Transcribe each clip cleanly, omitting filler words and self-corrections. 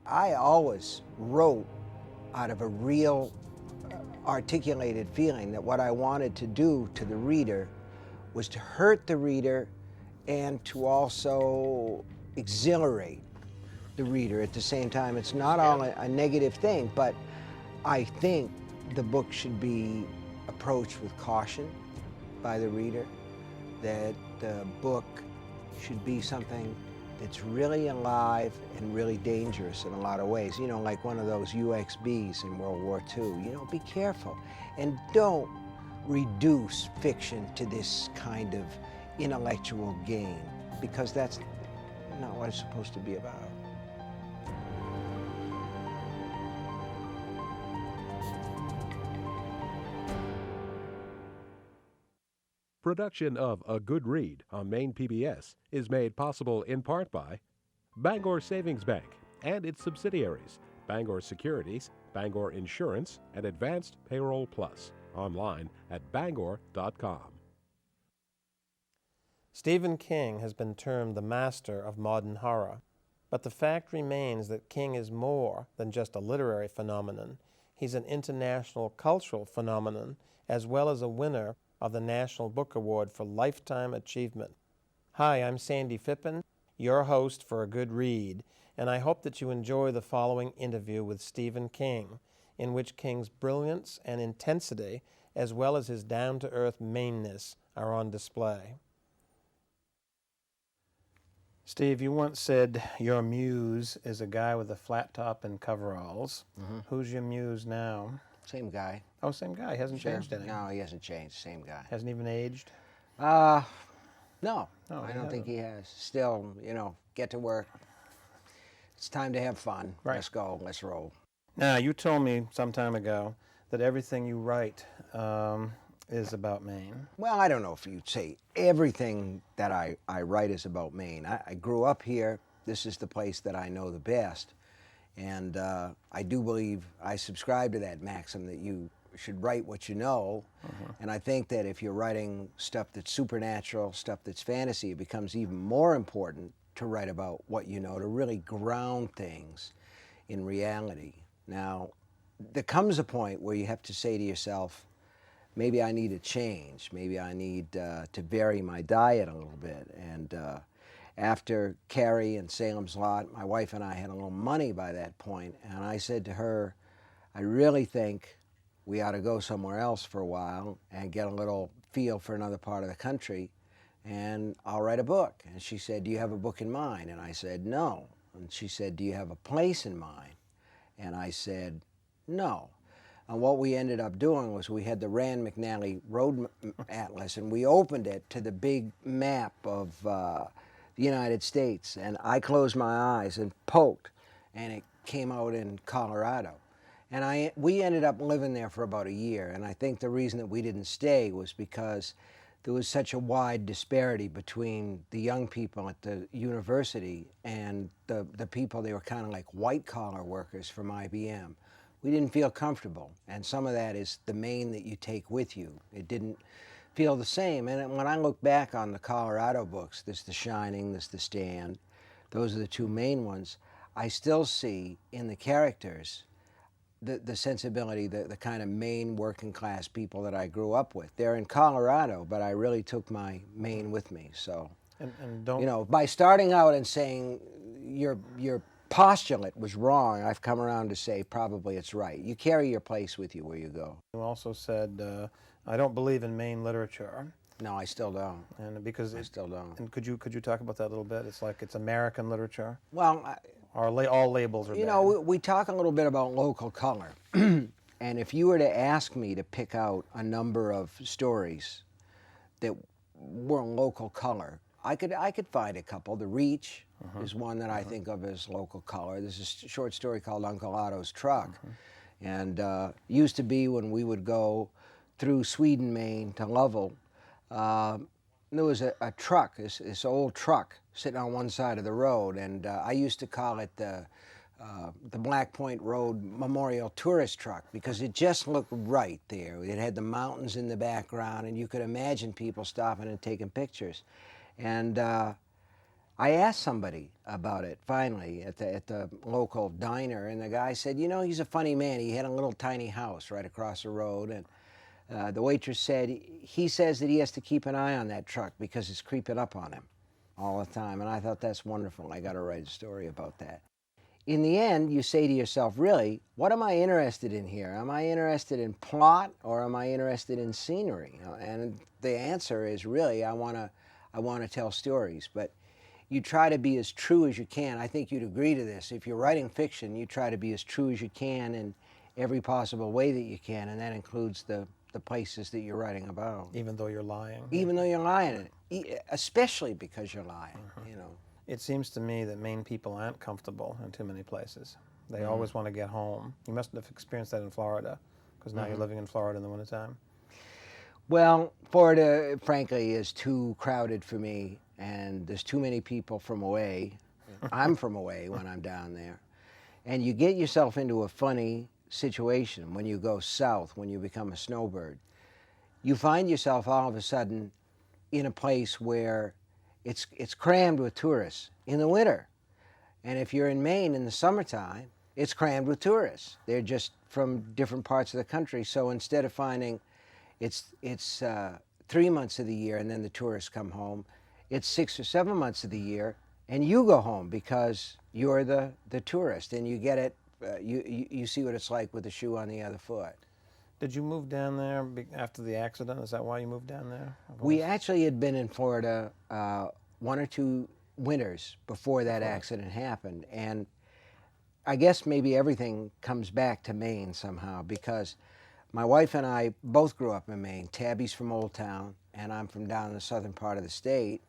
I always wrote out of a real articulated feeling that what I wanted to do to the reader was to hurt the reader and to also exhilarate the reader at the same time. It's not all a negative thing, but I think the book should be approached with caution by the reader, that the book should be something that's really alive and really dangerous in a lot of ways. You know, like one of those UXBs in World War II. You know, be careful and don't reduce fiction to this kind of intellectual game, because that's not what it's supposed to be about. Production of A Good Read on Maine PBS is made possible in part by Bangor Savings Bank and its subsidiaries, Bangor Securities, Bangor Insurance, and Advanced Payroll Plus. Online at bangor.com. Stephen King has been termed the master of modern horror, but the fact remains that King is more than just a literary phenomenon. He's an international cultural phenomenon, as well as a winner of the National Book Award for Lifetime Achievement. Hi, I'm Sandy Phippen, your host for A Good Read, and I hope that you enjoy the following interview with Stephen King, in which King's brilliance and intensity, as well as his down-to-earth Maineness, are on display. Steve, you once said your muse is a guy with a flat top and coveralls. Mm-hmm. Who's your muse now? Same guy. Oh, same guy. He hasn't changed any. No, he hasn't changed. Same guy. Hasn't even aged? No, Oh, I don't think he has. Still, you know, get to work. It's time to have fun. Right. Let's go. Let's roll. Now, you told me some time ago that everything you write is about Maine. Well, I don't know if you'd say everything that I write is about Maine. I grew up here. This is the place that I know the best. And I do believe, I subscribe to that maxim that you should write what you know. Mm-hmm. And I think that if you're writing stuff that's supernatural, stuff that's fantasy, it becomes even more important to write about what you know, to really ground things in reality. Now, there comes a point where you have to say to yourself, maybe I need a change. Maybe I need to vary my diet a little bit. And after Carrie and Salem's Lot, my wife and I had a little money by that point, and I said to her, I really think we ought to go somewhere else for a while and get a little feel for another part of the country, and I'll write a book. And she said, do you have a book in mind? And I said, no. And she said, do you have a place in mind? And I said, no. And what we ended up doing was we had the Rand McNally Road Atlas, and we opened it to the big map of the United States. And I closed my eyes and poked, and it came out in Colorado. And we ended up living there for about a year. And I think the reason that we didn't stay was because there was such a wide disparity between the young people at the university and the people. They were kind of like white-collar workers from IBM. We didn't feel comfortable, and some of that is the Maine that you take with you. It didn't feel the same. And when I look back on the Colorado books, there's The Shining, there's The Stand, those are the two main ones, I still see in the characters the sensibility, the kind of Maine working class people that I grew up with. They're in Colorado, but I really took my Maine with me. So, and don't, you know, by starting out and saying your postulate was wrong, I've come around to say probably it's right. You carry your place with you where you go. You also said, I don't believe in Maine literature. No, I still don't. And because I still don't. And could you talk about that a little bit? It's like it's American literature. Well, all labels are you bad. know, we talk a little bit about local color. And if you were to ask me to pick out a number of stories that were local color, I could find a couple. The Reach is one that I think of as local color. There's a short story called Uncle Otto's Truck. And used to be when we would go through Sweden, Maine to Lovell, there was a truck, this old truck sitting on one side of the road, and I used to call it the Black Point Road Memorial Tourist Truck because it just looked right there. It had the mountains in the background, and you could imagine people stopping and taking pictures. And I asked somebody about it finally at the local diner, and the guy said, you know, he's a funny man. He had a little tiny house right across the road, and the waitress said, he says that he has to keep an eye on that truck because it's creeping up on him all the time. And I thought, that's wonderful. I got to write a story about that. In the end, you say to yourself, really, what am I interested in here? Am I interested in plot, or am I interested in scenery? And the answer is, really, I want to tell stories. But you try to be as true as you can. I think you'd agree to this. If you're writing fiction, you try to be as true as you can in every possible way that you can, and that includes the places that you're writing about. Even though you're lying. Even though you're lying, especially because you're lying, you know. It seems to me that Maine people aren't comfortable in too many places. They always want to get home. You must have experienced that in Florida, because now you're living in Florida in the wintertime. Well, Florida, frankly, is too crowded for me, and there's too many people from away. I'm from away when I'm down there. And you get yourself into a funny situation when you go south, when you become a snowbird. You find yourself all of a sudden in a place where it's crammed with tourists in the winter. And if you're in Maine in the summertime, it's crammed with tourists. They're just from different parts of the country. So instead of finding it's 3 months of the year and then the tourists come home, it's 6 or 7 months of the year and you go home because you're the tourist, and you get it. You see what it's like with the shoe on the other foot. Did you move down there after the accident? Is that why you moved down there? We actually had been in Florida 1 or 2 winters before that accident happened, and I guess maybe everything comes back to Maine somehow, because my wife and I both grew up in Maine. Tabby's from Old Town, and I'm from down in the southern part of the state,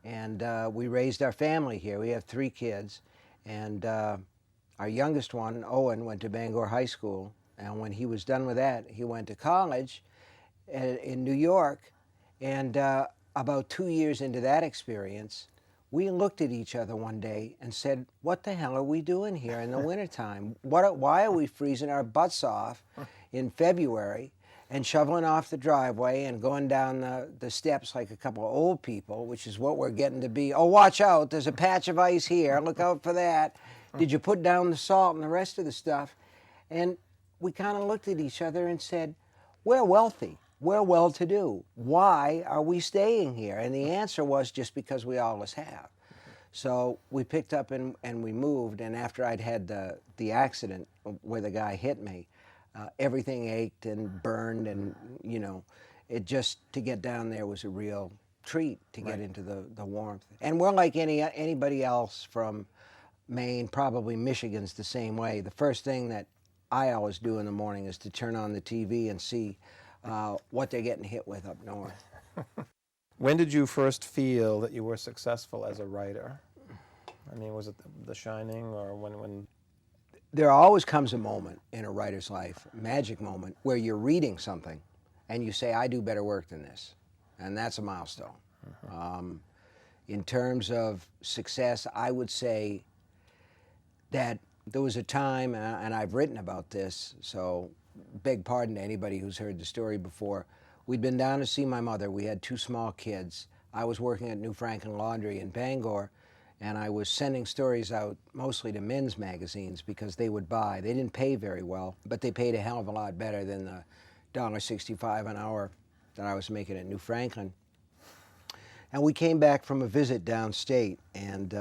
and we raised our family here. We have 3 kids, and our youngest one, Owen, went to Bangor High School, and when he was done with that, he went to college in New York, and about 2 years into that experience, we looked at each other one day and said, what the hell are we doing here in the wintertime? Why are we freezing our butts off in February and shoveling off the driveway and going down the steps like a couple of old people, which is what we're getting to be? Oh, watch out, there's a patch of ice here, look out for that. Did you put down the salt and the rest of the stuff? And we kind of looked at each other and said, we're wealthy. We're well-to-do. Why are we staying here? And the answer was, just because we always have. So we picked up and we moved, and after I'd had the accident where the guy hit me, everything ached and burned, and, you know, it just, to get down there was a real treat to get into the warmth. And we're like anybody else from Maine, probably Michigan's the same way. The first thing that I always do in the morning is to turn on the TV and see what they're getting hit with up north. When did you first feel that you were successful as a writer? I mean, was it The Shining, or when? There always comes a moment in a writer's life, a magic moment, where you're reading something and you say, I do better work than this. And that's a milestone. In terms of success, I would say that there was a time, and I've written about this, so beg pardon to anybody who's heard the story before. We'd been down to see my mother. We had 2 small kids. I was working at New Franklin Laundry in Bangor, and I was sending stories out mostly to men's magazines because they would buy. They didn't pay very well, but they paid a hell of a lot better than the $1.65 an hour that I was making at New Franklin. And we came back from a visit downstate, and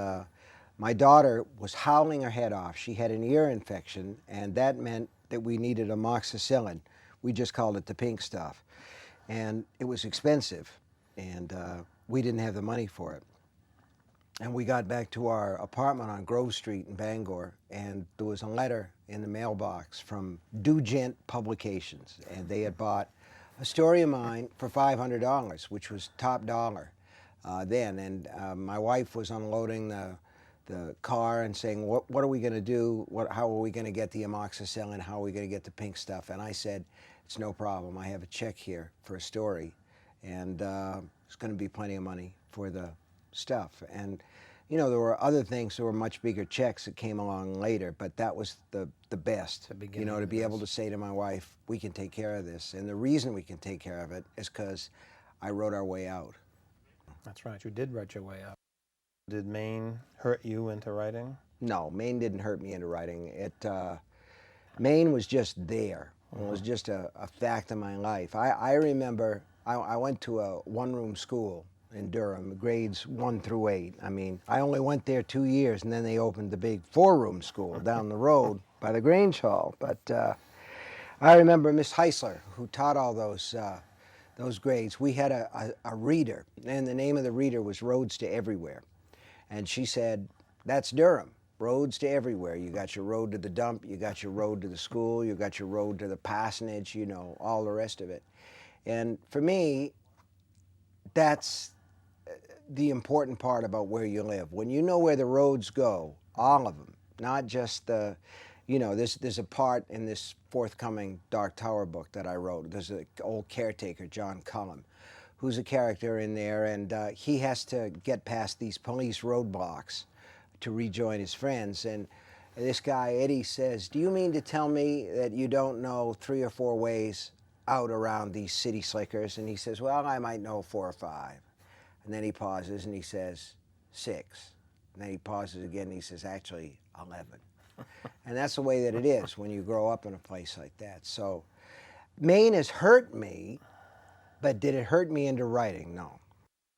my daughter was howling her head off. She had an ear infection, and that meant that we needed amoxicillin. We just called it the pink stuff. And it was expensive, and we didn't have the money for it. And we got back to our apartment on Grove Street in Bangor, and there was a letter in the mailbox from Dugent Publications, and they had bought a story of mine for $500, which was top dollar then. And my wife was unloading the car and saying, what are we going to do? How are we going to get the amoxicillin? How are we going to get the pink stuff? And I said, it's no problem. I have a check here for a story, and there's going to be plenty of money for the stuff. And, you know, there were other things, there were much bigger checks that came along later, but that was the best, you know, to be able to say to my wife, we can take care of this. And the reason we can take care of it is because I wrote our way out. That's right, you did write your way out. Did Maine hurt you into writing? No, Maine didn't hurt me into writing. Maine was just there. It was just a fact of my life. I remember I went to a one-room school in Durham, grades 1 through 8. I mean, I only went there 2 years, and then they opened the big 4-room school down the road by the Grange Hall. But I remember Miss Heisler, who taught all those grades. We had a reader, and the name of the reader was Roads to Everywhere. And she said, that's Durham. Roads to everywhere. You got your road to the dump, you got your road to the school, you got your road to the parsonage, you know, all the rest of it. And for me, that's the important part about where you live. When you know where the roads go, all of them, not just the, you know, there's a part in this forthcoming Dark Tower book that I wrote. There's an old caretaker, John Cullum, who's a character in there, and he has to get past these police roadblocks to rejoin his friends. And this guy, Eddie, says, do you mean to tell me that you don't know 3 or 4 ways out around these city slickers? And he says, well, I might know 4 or 5. And then he pauses and he says, 6. And then he pauses again and he says, actually, 11. And that's the way that it is when you grow up in a place like that. So Maine has hurt me, but did it hurt me into writing? No.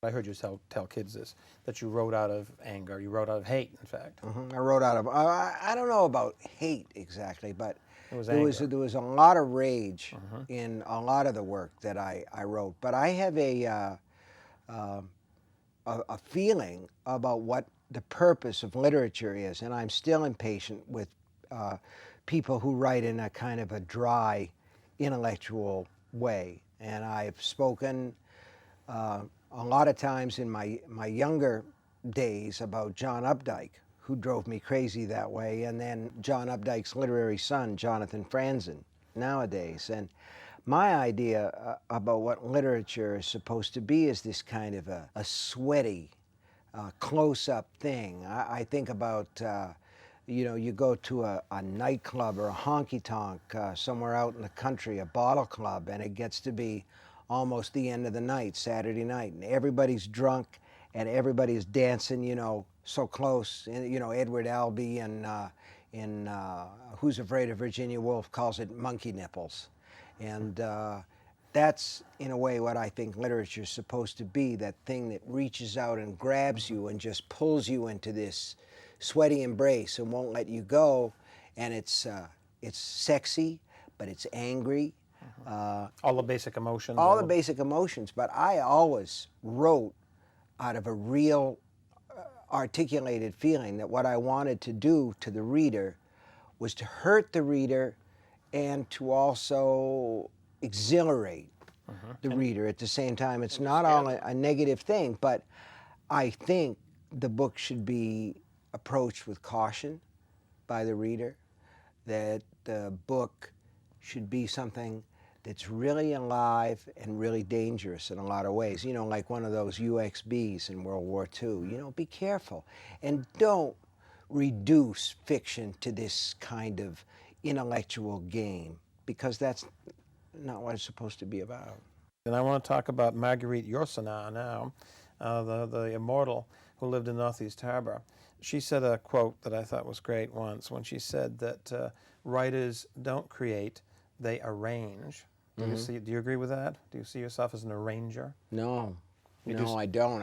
I heard you tell kids this, that you wrote out of anger. You wrote out of hate, in fact. I wrote out of, I don't know about hate exactly, but There was a lot of rage in a lot of the work that I wrote. But I have a feeling about what the purpose of literature is, and I'm still impatient with people who write in a kind of a dry, intellectual way. And I've spoken a lot of times in my younger days about John Updike, who drove me crazy that way, and then John Updike's literary son, Jonathan Franzen, nowadays. And my idea about what literature is supposed to be is this kind of a sweaty, close-up thing. I think about, you know, you go to a nightclub or a honky-tonk somewhere out in the country, a bottle club, and it gets to be almost the end of the night, Saturday night, and everybody's drunk and everybody's dancing, you know, so close. And, you know, Edward Albee in Who's Afraid of Virginia Woolf calls it monkey nipples. And that's, in a way, what I think literature is supposed to be, that thing that reaches out and grabs you and just pulls you into this sweaty embrace and won't let you go. And it's sexy, but it's angry. All the basic emotions. All the basic emotions, but I always wrote out of a real articulated feeling that what I wanted to do to the reader was to hurt the reader and to also exhilarate the reader at the same time. It's not all a negative thing, but I think the book should be approached with caution by the reader, that the book should be something that's really alive and really dangerous in a lot of ways. You know, like one of those UXBs in World War II. You know, be careful. And don't reduce fiction to this kind of intellectual game, because that's not what it's supposed to be about. And I want to talk about Marguerite Yourcenar now, the immortal who lived in Northeast Harbor. She said a quote that I thought was great once when she said that writers don't create, they arrange. Do you agree with that? Do you see yourself as an arranger? No, I don't.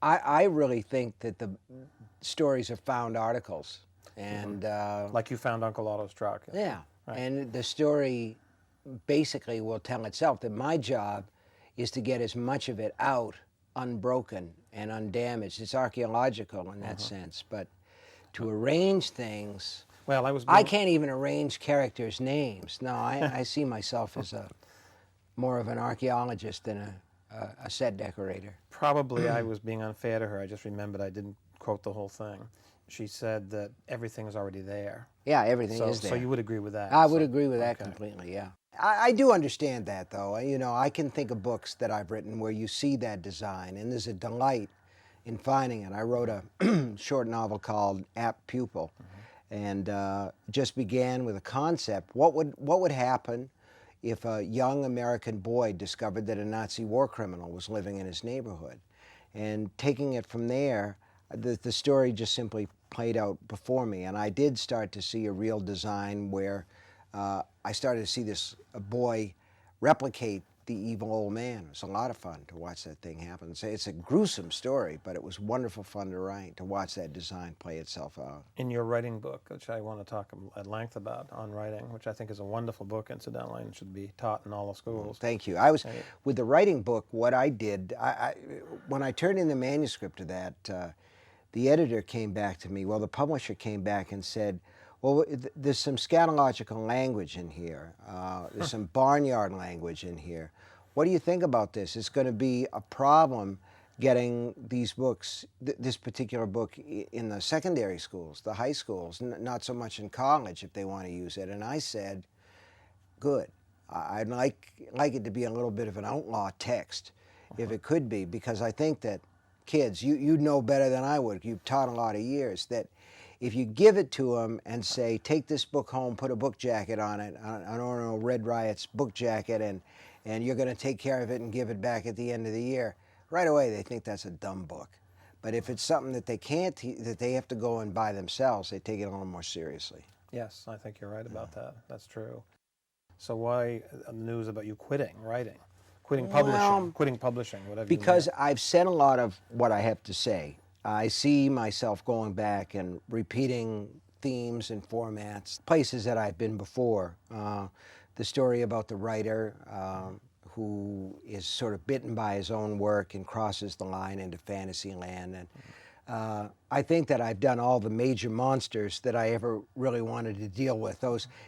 I really think that the stories are found articles, and like you found Uncle Otto's truck. Yeah, right. And the story basically will tell itself. That my job is to get as much of it out unbroken and undamaged. It's archaeological in that sense, but to arrange things. Well, I can't even arrange characters' names. No, I see myself as more of an archaeologist than a set decorator. Probably I was being unfair to her. I just remembered I didn't quote the whole thing. She said that everything is already there. Yeah, everything is there. So you would agree with that? I would agree with that completely, yeah. I do understand that, though. You know, I can think of books that I've written where you see that design, and there's a delight in finding it. I wrote a short novel called Apt Pupil, and just began with a concept. What would happen if a young American boy discovered that a Nazi war criminal was living in his neighborhood. And taking it from there, the story just simply played out before me. And I did start to see a real design where I started to see this boy replicate the evil old man. It was a lot of fun to watch that thing happen. So it's a gruesome story, but it was wonderful fun to write, to watch that design play itself out. In your writing book, which I want to talk at length about on writing, which I think is a wonderful book, incidentally, and should be taught in all the schools. Thank you. I was, with the writing book, what I did, when I turned in the manuscript of that, the editor came back to me, well, the publisher came back and said, well, there's some scatological language in here. There's some barnyard language in here. What do you think about this? It's going to be a problem getting these books, this particular book, in the secondary schools, the high schools, not so much in college if they want to use it. And I said, good. I'd like it to be a little bit of an outlaw text, if it could be, because I think that kids, you know better than I would, you've taught a lot of years, that if you give it to them and say, take this book home, put a book jacket on it, I don't know, Red Riot's book jacket, and you're going to take care of it and give it back at the end of the year, right away they think that's a dumb book. But if it's something that they can't, that they have to go and buy themselves, they take it a little more seriously. Yes, I think you're right about that. That's true. So why news about you quitting writing? Quitting publishing, Well, quitting publishing, whatever because you I've said a lot of what I have to say. I see myself going back and repeating themes and formats, places that I've been before. The story about the writer who is sort of bitten by his own work and crosses the line into fantasy land. And I think that I've done all the major monsters that I ever really wanted to deal with.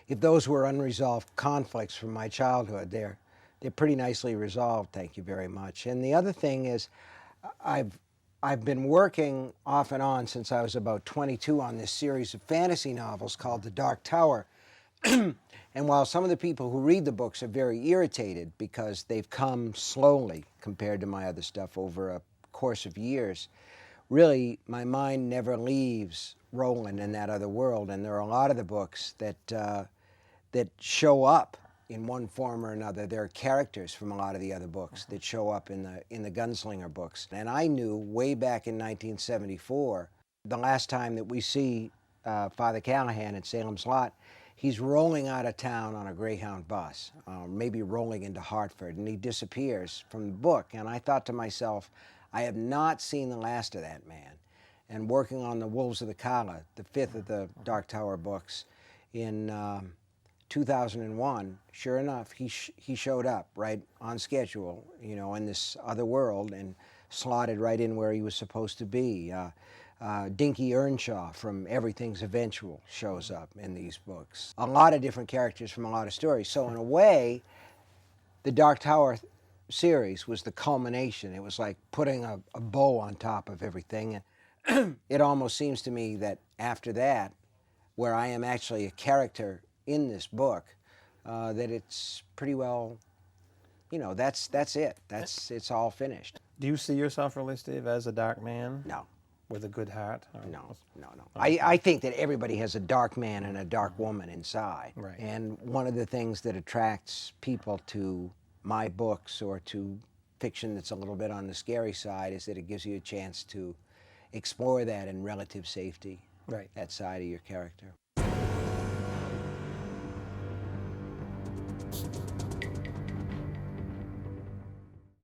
If those were unresolved conflicts from my childhood, they're pretty nicely resolved, thank you very much. And the other thing is, I've been working off and on since I was about 22 on this series of fantasy novels called The Dark Tower. And while some of the people who read the books are very irritated because they've come slowly compared to my other stuff over a course of years, really my mind never leaves rolling in that other world. And there are a lot of the books that show up in one form or another. There are characters from a lot of the other books that show up in the Gunslinger books. And I knew way back in 1974, the last time that we see Father Callahan at Salem's Lot, he's rolling out of town on a Greyhound bus, maybe rolling into Hartford, and he disappears from the book. And I thought to myself, I have not seen the last of that man. And working on The Wolves of the Kala, the fifth of the Dark Tower books, in 2001, sure enough, he showed up right on schedule, you know, in this other world, and slotted right in where he was supposed to be. Dinky Earnshaw from Everything's Eventual shows up in these books. A lot of different characters from a lot of stories. So in a way, the Dark Tower series was the culmination. It was like putting a bow on top of everything. And it almost seems to me that after that, where I am actually a character in this book, that it's pretty well, you know, that's it. It's all finished. Do you see yourself really, Steve, as a dark man? No. With a good heart? No. I think that everybody has a dark man and a dark woman inside. Right. And one of the things that attracts people to my books or to fiction that's a little bit on the scary side is that it gives you a chance to explore that in relative safety, Right. that side of your character.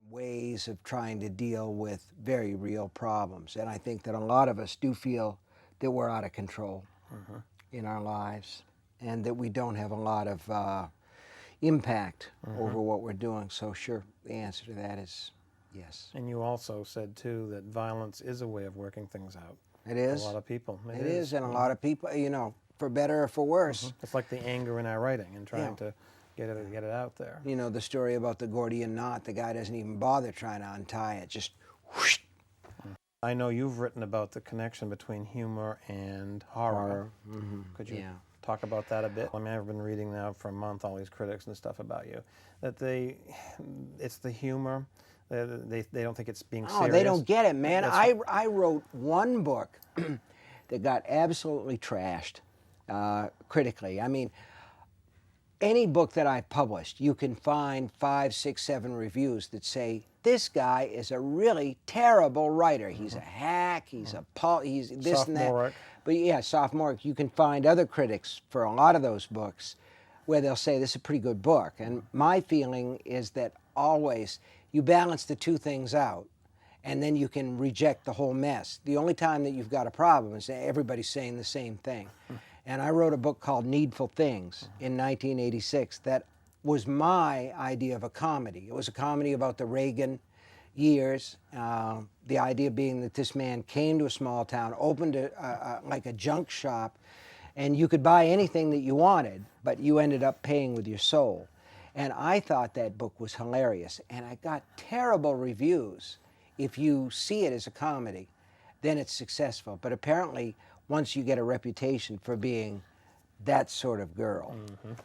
Ways of trying to deal with very real problems. And I think that a lot of us do feel that we're out of control in our lives and that we don't have a lot of impact over what we're doing. So sure, the answer to that is yes. And you also said, too, that violence is a way of working things out. It is. For a lot of people. It is, and a lot of people, you know, for better or for worse. It's like the anger in our writing and trying to get it out there. You know, the story about the Gordian knot, the guy doesn't even bother trying to untie it, just whoosh. I know you've written about the connection between humor and horror. Could you talk about that a bit? I mean, I've been reading now for a month all these critics and stuff about you, that it's the humor. They don't think it's being serious. Oh, they don't get it, man. I wrote one book that got absolutely trashed critically. I mean, any book that I've published, you can find 5, 6, 7 reviews that say, this guy is a really terrible writer. He's a hack, he's he's this and that. Sophomoric. But yeah, sophomoric. You can find other critics for a lot of those books where they'll say this is a pretty good book. And my feeling is that always you balance the two things out, and then you can reject the whole mess. The only time that you've got a problem is that everybody's saying the same thing. And I wrote a book called Needful Things in 1986 that was my idea of a comedy. It was a comedy about the Reagan years. The idea being that this man came to a small town, opened like a junk shop, and you could buy anything that you wanted, but you ended up paying with your soul. And I thought that book was hilarious, and I got terrible reviews. If you see it as a comedy, then it's successful. But apparently, once you get a reputation for being that sort of girl,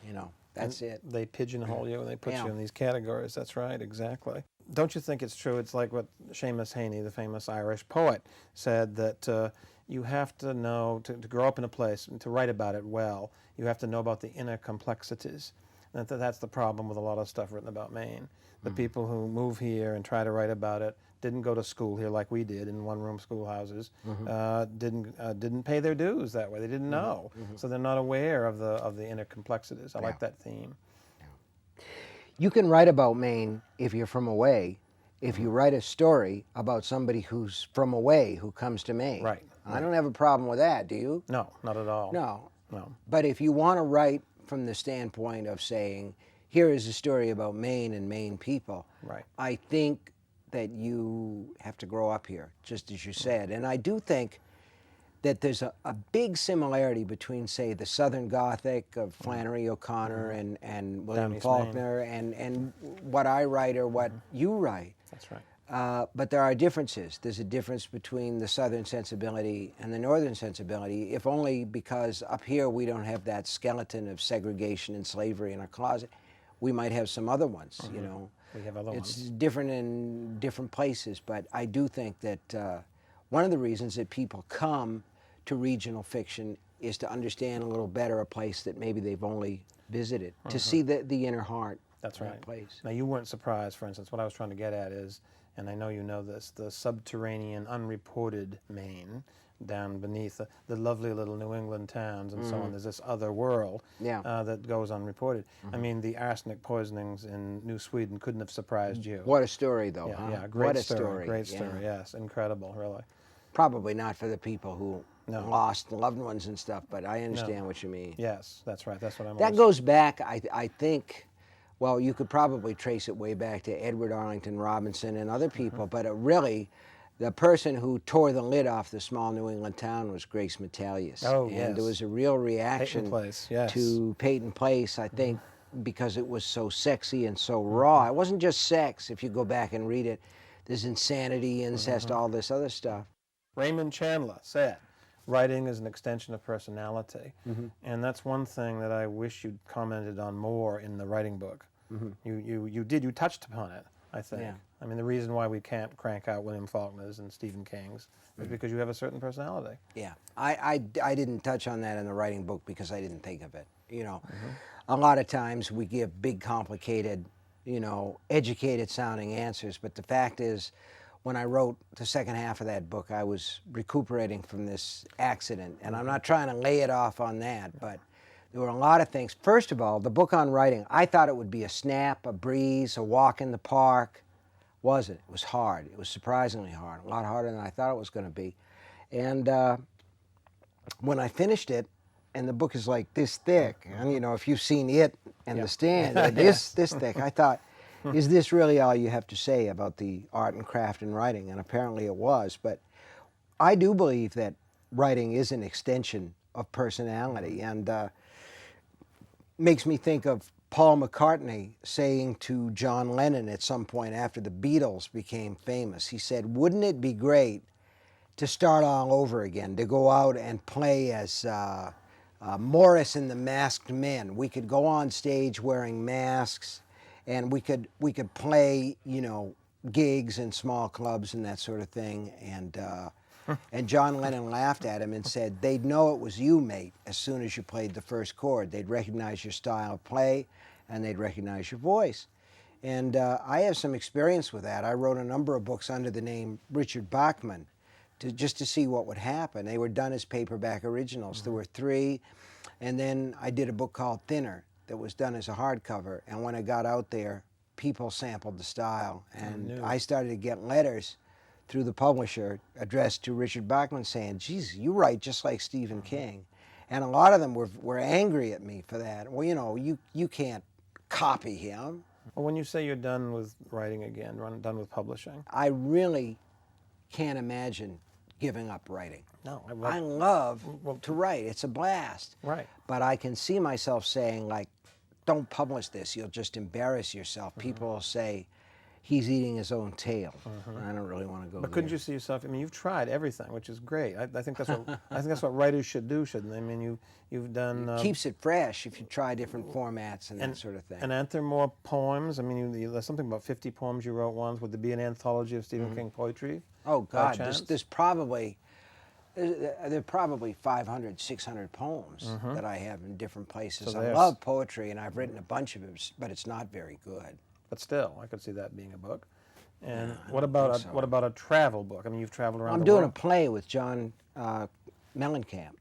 you know, that's it. They pigeonhole you and they put Yeah. you in these categories. That's right, exactly. Don't you think it's true? It's like what Seamus Heaney, the famous Irish poet, said, that you have to know, to grow up in a place and to write about it well, you have to know about the inner complexities. And that's the problem with a lot of stuff written about Maine. The people who move here and try to write about it didn't go to school here like we did in one-room schoolhouses, didn't pay their dues that way. They didn't know, so they're not aware of the inner complexities. I like that theme. You can write about Maine if you're from away. If you write a story about somebody who's from away who comes to Maine. Right. I don't have a problem with that, do you? No, not at all. No. No. But if you want to write from the standpoint of saying, here is a story about Maine and Maine people, Right. I think that you have to grow up here, just as you said. And I do think that there's a big similarity between, say, the Southern Gothic of Flannery O'Connor and William East Faulkner and what I write or what you write. That's right. But there are differences. There's a difference between the Southern sensibility and the Northern sensibility, if only because up here we don't have that skeleton of segregation and slavery in our closet. We might have some other ones, you know. We have other It's ones. different in different places, but I do think that one of the reasons that people come to regional fiction is to understand a little better a place that maybe they've only visited, to see the inner heart That's of right. that place. Now, you weren't surprised, for instance, what I was trying to get at is, and I know you know this, the subterranean, unreported Maine, down beneath the lovely little New England towns and so on. There's this other world that goes unreported. I mean, the arsenic poisonings in New Sweden couldn't have surprised you. What a story, though, Yeah, huh? yeah, great What a story. Great yeah. story, yes. Incredible, really. Probably not for the people who No. lost loved ones and stuff, but I understand what you mean. Yes, that's right. That's what I'm That always- goes back, I think, well, you could probably trace it way back to Edward Arlington Robinson and other people, but really, the person who tore the lid off the small New England town was Grace Metalius. Oh, and yes. there was a real reaction Place, yes. to Peyton Place, I think, because it was so sexy and so raw. It wasn't just sex, if you go back and read it. There's insanity, incest, all this other stuff. Raymond Chandler said, writing is an extension of personality. And that's one thing that I wish you'd commented on more in the writing book. You touched upon it, I think. Yeah. I mean, the reason why we can't crank out William Faulkner's and Stephen King's is because you have a certain personality. Yeah, I didn't touch on that in the writing book because I didn't think of it. You know, a lot of times we give big, complicated, you know, educated sounding answers, but the fact is, when I wrote the second half of that book, I was recuperating from this accident, and I'm not trying to lay it off on that, but there were a lot of things. First of all, the book on writing, I thought it would be a snap, a breeze, a walk in the park. Wasn't. It was hard. It was surprisingly hard, a lot harder than I thought it was going to be. And when I finished it, and the book is like this thick, and you know, if you've seen it and The Stand, this thick, I thought, is this really all you have to say about the art and craft in writing? And apparently it was. But I do believe that writing is an extension of personality, and makes me think of Paul McCartney saying to John Lennon at some point after the Beatles became famous, he said, wouldn't it be great to start all over again, to go out and play as Morris and the Masked Men? We could go on stage wearing masks, and we could play, you know, gigs in small clubs and that sort of thing. And And John Lennon laughed at him and said, they'd know it was you, mate, as soon as you played the first chord. They'd recognize your style of play, and they'd recognize your voice. And I have some experience with that. I wrote a number of books under the name Richard Bachman just to see what would happen. They were done as paperback originals. There were 3. And then I did a book called Thinner that was done as a hardcover. And when I got out there, people sampled the style. And I started to get letters through the publisher addressed to Richard Bachman saying, geez, you write just like Stephen King. And a lot of them were angry at me for that. Well, you know, you can't copy him. Well, when you say you're done with writing again, done with publishing? I really can't imagine giving up writing. No. I love to write. It's a blast. Right. But I can see myself saying, like, don't publish this. You'll just embarrass yourself. People will say, he's eating his own tail. I don't really want to go But couldn't you see yourself? I mean, you've tried everything, which is great. I think that's what writers should do, shouldn't they? I mean, you've done. It keeps it fresh if you try different formats and that sort of thing. And aren't there more poems? I mean, there's something about 50 poems you wrote once. Would there be an anthology of Stephen King poetry? Oh God, there's probably. There are probably 500, 600 poems that I have in different places. So I love poetry, and I've written a bunch of it, but it's not very good. But still, I could see that being a book. And what about a travel book? I mean, you've traveled around I'm the doing world. a play with John Mellencamp.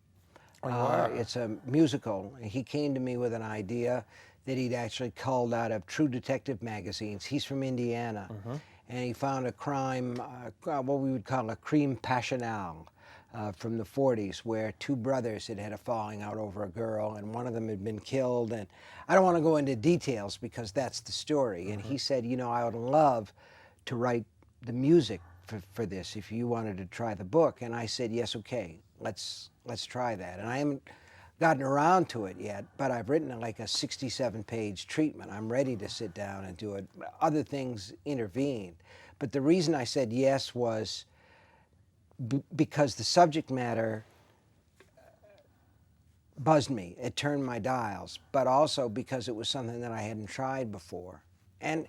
It's a musical. He came to me with an idea that he'd actually culled out of True Detective magazines. He's from Indiana, and he found a crime, what we would call a crime passionnel, from the 40s, where 2 brothers had had a falling out over a girl, and one of them had been killed. And I don't want to go into details because that's the story. And he said, you know, I would love to write the music for this if you wanted to try the book. And I said, yes, okay, let's try that. And I haven't gotten around to it yet, but I've written like a 67-page treatment. I'm ready to sit down and do it. Other things intervened. But the reason I said yes was because the subject matter buzzed me. It turned my dials, but also because it was something that I hadn't tried before. And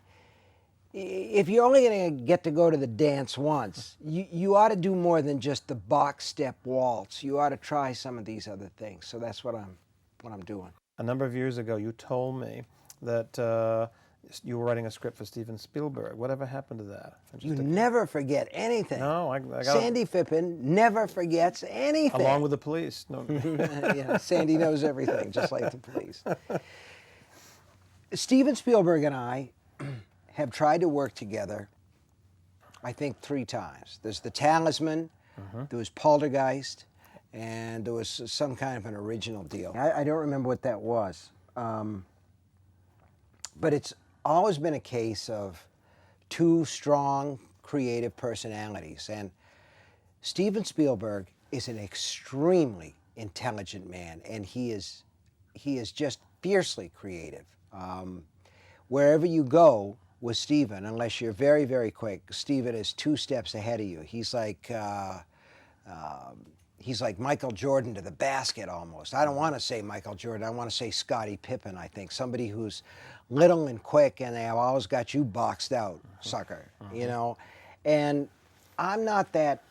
if you're only going to get to go to the dance once, you ought to do more than just the box step waltz. You ought to try some of these other things. So that's what I'm doing. A number of years ago, you told me that you were writing a script for Steven Spielberg. Whatever happened to that? You never forget anything. No, I got Sandy Phippen never forgets anything. Along with the police. No. Yeah, Sandy knows everything, just like the police. Steven Spielberg and I have tried to work together, I think 3 times. There's The Talisman, there was Poltergeist, and there was some kind of an original deal. I don't remember what that was. But it's always been a case of 2 strong, creative personalities. And Steven Spielberg is an extremely intelligent man, and he is just fiercely creative. Wherever you go with Steven, unless you're very, very quick, Steven is 2 steps ahead of you. He's like Michael Jordan to the basket almost. I don't want to say Michael Jordan. I want to say Scottie Pippen, I think. Somebody who's little and quick, and they have always got you boxed out, sucker, you know? And I'm not that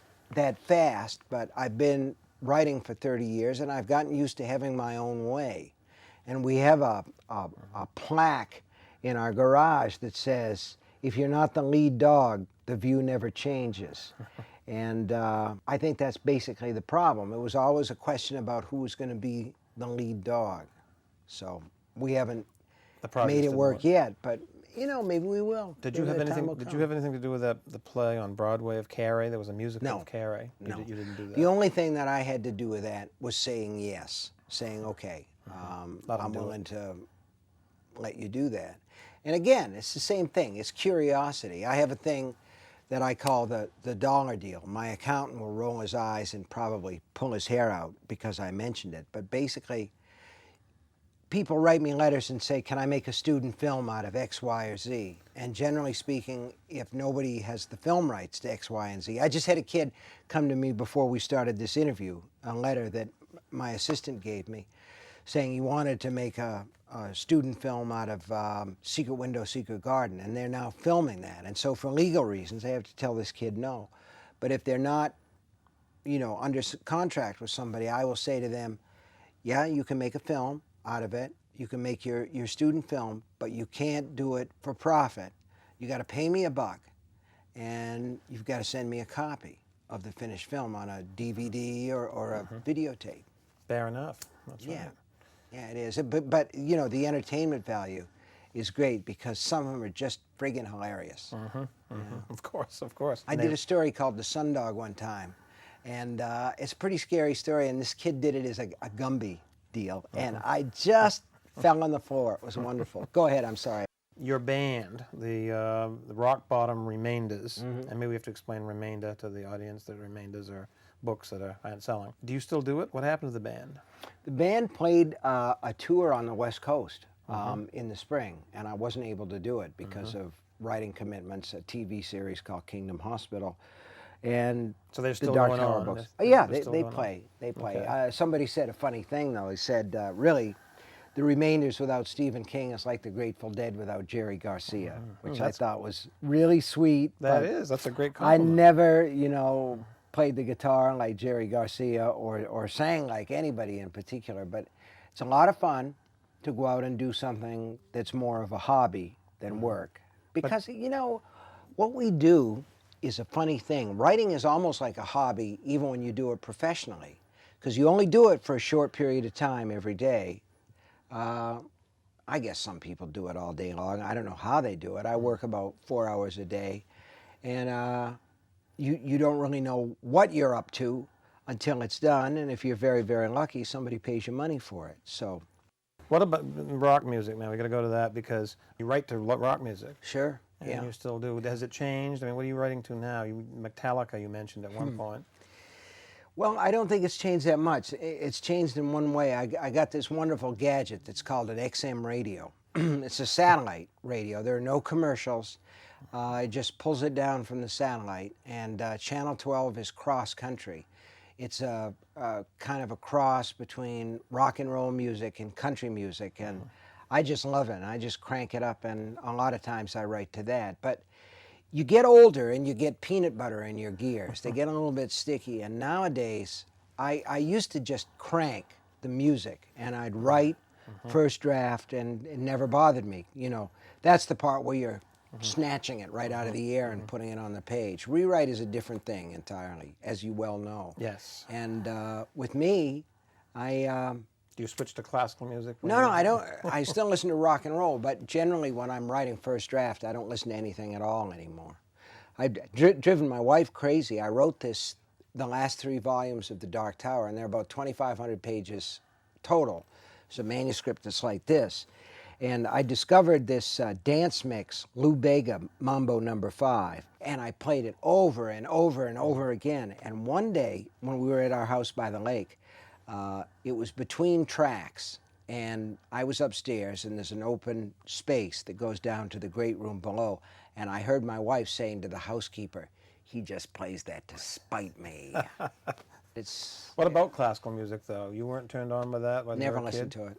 fast, but I've been writing for 30 years, and I've gotten used to having my own way. And we have a plaque in our garage that says, if you're not the lead dog, the view never changes. And I think that's basically the problem. It was always a question about who was going to be the lead dog. So we haven't made it work yet, but you know, maybe we will. Did you have anything to do with the play on Broadway of Carrie? There was a musical of Carrie. No. You didn't do that. The only thing that I had to do with that was saying yes, saying okay, I'm willing to let you do that. And again, it's the same thing. It's curiosity. I have a thing that I call the dollar deal. My accountant will roll his eyes and probably pull his hair out because I mentioned it. But basically, people write me letters and say, can I make a student film out of X, Y, or Z? And generally speaking, if nobody has the film rights to X, Y, and Z. I just had a kid come to me before we started this interview, a letter that my assistant gave me, saying he wanted to make a student film out of Secret Window, Secret Garden, and they're now filming that. And so for legal reasons, they have to tell this kid no. But if they're not under contract with somebody, I will say to them, yeah, you can make a film out of it. You can make your student film, but you can't do it for profit. You got to pay me $1, and you've got to send me a copy of the finished film on a DVD or a videotape. Fair enough. That's Yeah, right. yeah, it is. But the entertainment value is great because some of them are just friggin' hilarious. Of course, of course. I did a story called The Sundog one time, and it's a pretty scary story, and this kid did it as a Gumby deal, and I just fell on the floor. It was wonderful. Go ahead, I'm sorry. Your band, the Rock Bottom Remainders, and maybe we have to explain Remainder to the audience, that Remainders are books that are selling. Do you still do it? What happened to the band? The band played a tour on the West Coast in the spring, and I wasn't able to do it because of writing commitments, a TV series called Kingdom Hospital, and So they're still the Dark going Tower on? books. They're Yeah, still they going on? play. They play. Okay. Somebody said a funny thing, though. He said, really, the Remainders without Stephen King is like the Grateful Dead without Jerry Garcia, which I thought was really sweet. That's a great I compliment. never, played the guitar like Jerry Garcia or sang like anybody in particular, but it's a lot of fun to go out and do something that's more of a hobby than work. Because, what we do is a funny thing. Writing is almost like a hobby even when you do it professionally, because you only do it for a short period of time every day. I guess some people do it all day long. I don't know how they do it. I work about 4 hours a day, and you don't really know what you're up to until it's done, and if you're very, very lucky, somebody pays you money for it. So, What about rock music now? We got to go to that because you write to rock music. sure, And yeah. you still do. Has it changed? I mean, what are you writing to now? Metallica, you mentioned at one point. Well, I don't think it's changed that much. It's changed in one way. I got this wonderful gadget that's called an XM radio. It's a satellite radio. There are no commercials. It just pulls it down from the satellite, and channel 12 is cross country. It's a kind of a cross between rock and roll music and country music, and I just love it. And I just crank it up, and a lot of times I write to that. But you get older and you get peanut butter in your gears. They get a little bit sticky, and nowadays I used to just crank the music, and I'd write first draft, and it never bothered me. That's the part where you're snatching it right out of the air and putting it on the page. Rewrite is a different thing entirely, as you well know. Yes. And with me, Do you switch to classical music? no, I don't. I still listen to rock and roll, but generally when I'm writing first draft, I don't listen to anything at all anymore. I've driven my wife crazy. I wrote the last 3 volumes of The Dark Tower, and they're about 2,500 pages total. It's a manuscript that's like this. And I discovered this dance mix, Lou Bega Mambo No. 5, and I played it over and over and over again. And one day, when we were at our house by the lake, it was between tracks, and I was upstairs, and there's an open space that goes down to the great room below, and I heard my wife saying to the housekeeper, "He just plays that to spite me." What about classical music, though? You weren't turned on by that when you were Never a listened kid? to it.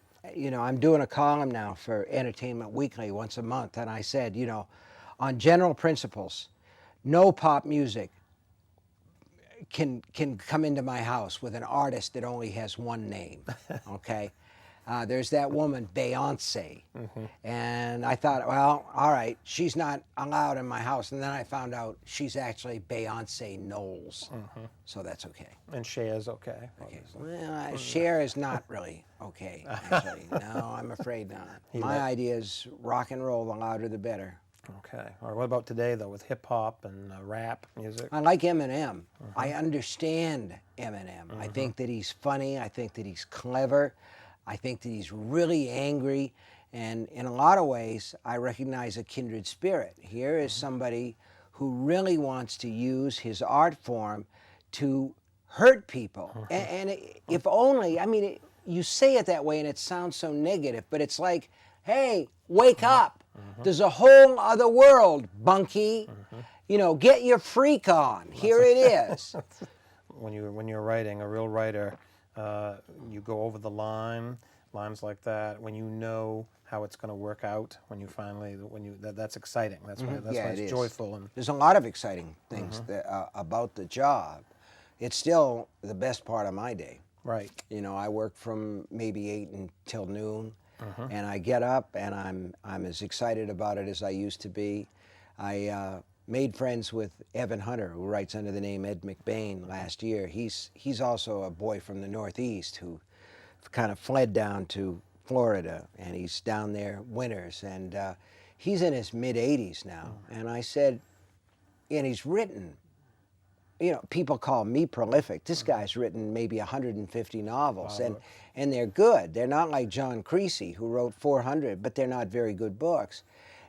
I'm doing a column now for Entertainment Weekly once a month, and I said, on general principles, no pop music can come into my house with an artist that only has one name, okay? There's that woman, Beyonce, and I thought, well, all right, she's not allowed in my house, and then I found out she's actually Beyonce Knowles, so that's okay. And Cher's okay. Well, Cher is not really okay, actually. No, I'm afraid not. My idea is rock and roll, the louder the better. Okay. All right. What about today, though, with hip-hop and rap music? I like Eminem. I understand Eminem. I think that he's funny. I think that he's clever. I think that he's really angry. And in a lot of ways, I recognize a kindred spirit. Here is somebody who really wants to use his art form to hurt people. And if only, you say it that way and it sounds so negative, but it's like, hey, wake up. There's a whole other world, bunkie. Get your freak on. Here it is. When you're writing, a real writer, you go over the lines like that, when you know how it's going to work out, that's exciting. That's why Yeah, it's it is. joyful. And There's a lot of exciting things about the job. it's still the best part of my day. Right. You know, I work from maybe 8 until noon, and I get up and I'm as excited about it as I used to be. I made friends with Evan Hunter, who writes under the name Ed McBain, last year. He's also a boy from the Northeast who kind of fled down to Florida, and he's down there winters, and he's in his mid-80s now. And I said, and he's written, you know, people call me prolific. This guy's written maybe 150 novels, and they're good. They're not like John Creasy, who wrote 400, but they're not very good books.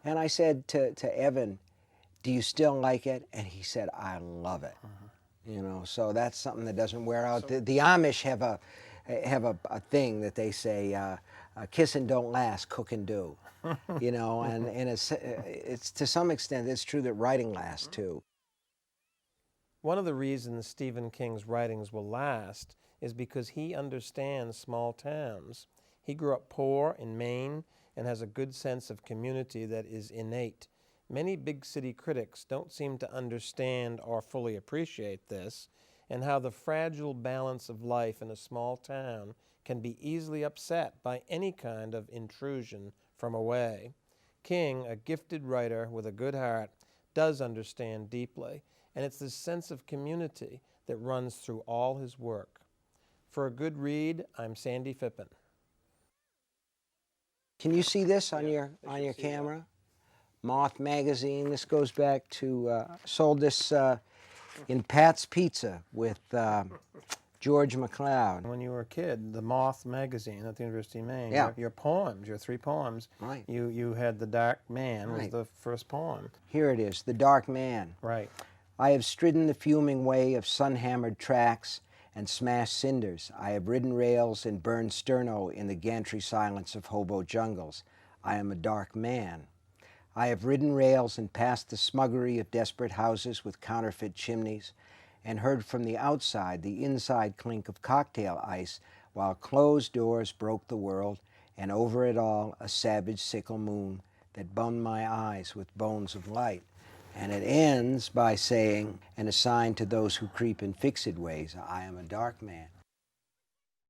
And I said to Evan, do you still like it? And he said, I love it. You know, so that's something that doesn't wear out. The Amish have a thing that they say, kiss and don't last, cook and do. You know, and it's to some extent, it's true that writing lasts too. One of the reasons Stephen King's writings will last is because he understands small towns. He grew up poor in Maine and has a good sense of community that is innate. Many big city critics don't seem to understand or fully appreciate this, and how the fragile balance of life in a small town can be easily upset by any kind of intrusion from away. King, a gifted writer with a good heart, does understand deeply, and it's this sense of community that runs through all his work. For a good read, I'm Sandy Phippen. Can you see this on your camera? Moth magazine. This goes back to sold this in Pat's Pizza with George MacLeod. When you were a kid, the Moth magazine at the University of Maine, Yeah. your poems, your 3 poems, Right. you had The Dark Man was Right. the first poem. Here it is, The Dark Man. Right. I have stridden the fuming way of sun-hammered tracks and smashed cinders. I have ridden rails and burned sterno in the gantry silence of hobo jungles. I am a dark man. I have ridden rails and passed the smuggery of desperate houses with counterfeit chimneys, and heard from the outside the inside clink of cocktail ice, while closed doors broke the world, and over it all a savage sickle moon that bummed my eyes with bones of light. And it ends by saying, and a sign to those who creep in fixed ways, I am a dark man.